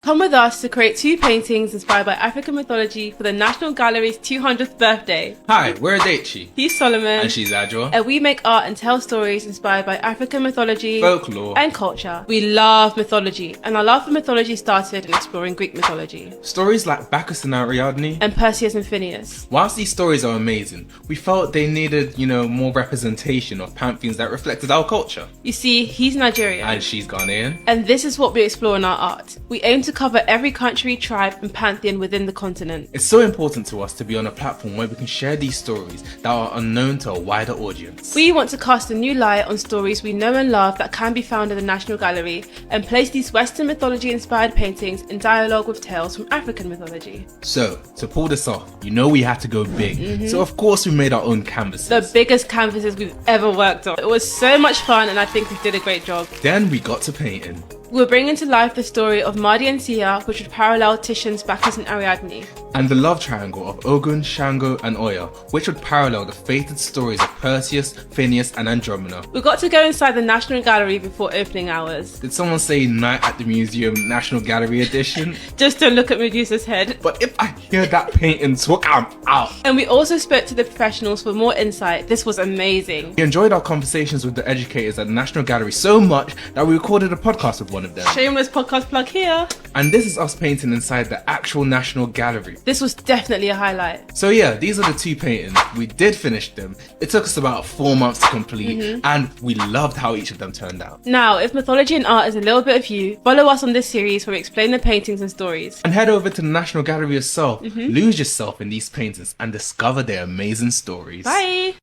Come with us to create 2 paintings inspired by African mythology for the National Gallery's 200th birthday. Hi, we're Adechi. He's Solomon. And she's Adjoa. And we make art and tell stories inspired by African mythology, folklore, and culture. We love mythology, and our love for mythology started in exploring Greek mythology. Stories like Bacchus and Ariadne, and Perseus and Phineas. Whilst these stories are amazing, we felt they needed, more representation of pantheons that reflected our culture. You see, he's Nigerian. And she's Ghanaian. And this is what we explore in our art. We aim to cover every country, tribe, and pantheon within the continent. It's so important to us to be on a platform where we can share these stories that are unknown to a wider audience. We want to cast a new light on stories we know and love that can be found in the National Gallery and place these Western mythology-inspired paintings in dialogue with tales from African mythology. So, to pull this off, we had to go big. So of course we made our own canvases. The biggest canvases we've ever worked on. It was so much fun and I think we did a great job. Then we got to painting. We're bringing to life the story of Mahdi and Sia, which would parallel Titian's Bacchus and Ariadne. And the love triangle of Ogun, Shango and Oya, which would parallel the fated stories of Perseus, Phineas and Andromeda. We got to go inside the National Gallery before opening hours. Did someone say Night at the Museum National Gallery edition? Just to look at Medusa's head. But if I hear that painting talk, I'm out. And we also spoke to the professionals for more insight. This was amazing. We enjoyed our conversations with the educators at the National Gallery so much that we recorded a podcast with one of them. Shameless podcast plug here. And this is us painting inside the actual National Gallery. This was definitely a highlight. So yeah, these are the 2 paintings. We did finish them. It took us about 4 months to complete and we loved how each of them turned out. Now, if mythology and art is a little bit of you, follow us on this series where we explain the paintings and stories. And head over to the National Gallery yourself, lose yourself in these paintings and discover their amazing stories. Bye!